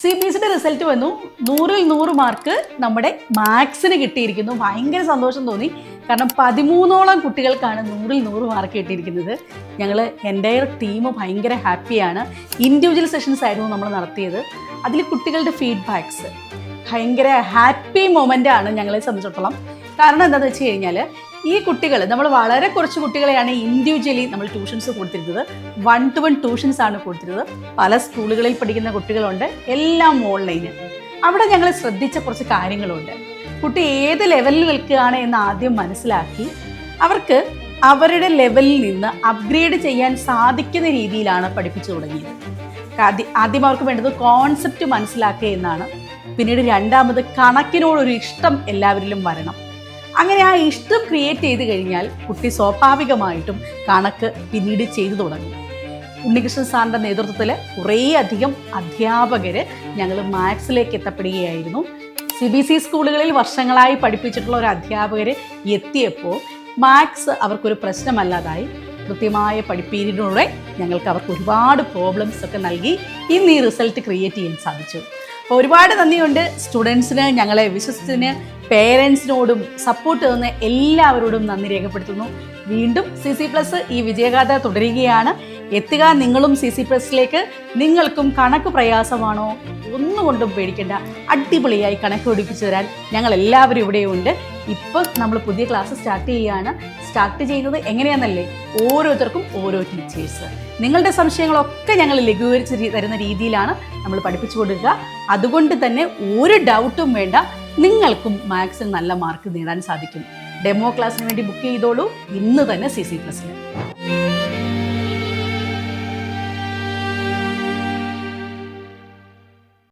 CBSE result വന്നു. 100-ൽ 100 mark നമ്മുടെ മാത്സിന് കിട്ടിയിരിക്കുന്നു. ഭയങ്കര സന്തോഷം തോന്നി. കാരണം 13ഓളം കുട്ടികൾക്കാണ് 100-ൽ 100 മാർക്ക് കിട്ടിയിരിക്കുന്നത്. ഞങ്ങൾ എൻ്റയർ ടീം ഭയങ്കര ഹാപ്പിയാണ്. ഇൻഡിവിജ്വൽ സെഷൻസ് ആയിരുന്നു നമ്മൾ നടത്തിയത്. അതിൽ കുട്ടികളുടെ ഫീഡ്ബാക്സ് ഭയങ്കര ഹാപ്പി മൊമെൻ്റ് ആണ് ഞങ്ങളെ സംബന്ധിച്ചിടത്തോളം. കാരണം എന്താണെന്ന് വെച്ച് കഴിഞ്ഞാൽ ഈ കുട്ടികൾ നമ്മൾ വളരെ കുറച്ച് കുട്ടികളെയാണ് ഇൻഡിവിജ്വലി നമ്മൾ ട്യൂഷൻസ് കൊടുത്തിരുന്നത്. 1-to-1 ട്യൂഷൻസ് ആണ് കൊടുത്തിരുന്നത്. പല സ്കൂളുകളിൽ പഠിക്കുന്ന കുട്ടികളുണ്ട്, എല്ലാം ഓൺലൈന്. അവിടെ ഞങ്ങൾ ശ്രദ്ധിച്ച കുറച്ച് കാര്യങ്ങളുണ്ട്. കുട്ടി ഏത് ലെവലിൽ നിൽക്കുകയാണ് എന്ന് ആദ്യം മനസ്സിലാക്കി അവർക്ക് അവരുടെ ലെവലിൽ നിന്ന് അപ്ഗ്രേഡ് ചെയ്യാൻ സാധിക്കുന്ന രീതിയിലാണ് പഠിപ്പിച്ചു തുടങ്ങിയത്. ആദ്യം അവർക്ക് വേണ്ടത് കോൺസെപ്റ്റ് മനസ്സിലാക്കുക എന്നാണ്. പിന്നീട് രണ്ടാമത് കണക്കിനോടൊരു ഇഷ്ടം എല്ലാവരിലും വരണം. അങ്ങനെ ആ ഇഷ്ടം ക്രിയേറ്റ് ചെയ്ത് കഴിഞ്ഞാൽ കുട്ടി സ്വാഭാവികമായിട്ടും കണക്ക് പിന്നീട് ചെയ്തു തുടങ്ങും. ഉണ്ണികൃഷ്ണൻ സാറിൻ്റെ നേതൃത്വത്തിൽ കുറേയധികം അധ്യാപകർ ഞങ്ങൾ മാത്സിലേക്ക് എത്തപ്പെടുകയായിരുന്നു. CBSE സ്കൂളുകളിൽ വർഷങ്ങളായി പഠിപ്പിച്ചിട്ടുള്ള ഒരു അധ്യാപകർ എത്തിയപ്പോൾ മാത്സ് അവർക്കൊരു പ്രശ്നമല്ലാതായി. കൃത്യമായ പഠിപ്പീരിലൂടെ ഞങ്ങൾക്ക് അവർക്ക് ഒരുപാട് പ്രോബ്ലംസ് ഒക്കെ നൽകി ഇന്ന് ഈ റിസൾട്ട് ക്രിയേറ്റ് ചെയ്യാൻ സാധിച്ചു. അപ്പോൾ ഒരുപാട് നന്ദിയുണ്ട് സ്റ്റുഡൻസിന്, ഞങ്ങളെ വിശ്വസിച്ചതിന്, പേരൻസിനോടും സപ്പോർട്ട് തന്ന എല്ലാവരോടും നന്ദി രേഖപ്പെടുത്തുന്നു. വീണ്ടും CC+ ഈ വിജയഗാഥ തുടരുകയാണ്. എത്തുക നിങ്ങളും CC+ലേക്ക്. നിങ്ങൾക്കും കണക്ക് പ്രയാസമാണോ? ഒന്നുകൊണ്ടും പേടിക്കേണ്ട, അടിപൊളിയായി കണക്ക് പഠിപ്പിച്ചു തരാൻ ഞങ്ങൾ എല്ലാവരും ഇവിടെയുണ്ട്. ഇപ്പം നമ്മൾ പുതിയ ക്ലാസ് സ്റ്റാർട്ട് ചെയ്യുകയാണ്. സ്റ്റാർട്ട് ചെയ്യുന്നത് എങ്ങനെയാണെന്നല്ലേ, ഓരോരുത്തർക്കും ഓരോ ടീച്ചേഴ്സ്. നിങ്ങളുടെ സംശയങ്ങളൊക്കെ ഞങ്ങൾ ലഘൂകരിച്ച് തരുന്ന രീതിയിലാണ് നമ്മൾ പഠിപ്പിച്ചു കൊടുക്കുക. അതുകൊണ്ട് തന്നെ ഒരു ഡൗട്ടും വേണ്ട, നിങ്ങൾക്കും മാത്സിൽ നല്ല മാർക്ക് നേടാൻ സാധിക്കും. ഡെമോ ക്ലാസ്സിന് വേണ്ടി ബുക്ക് ചെയ്തോളൂ ഇന്ന് തന്നെ CC+.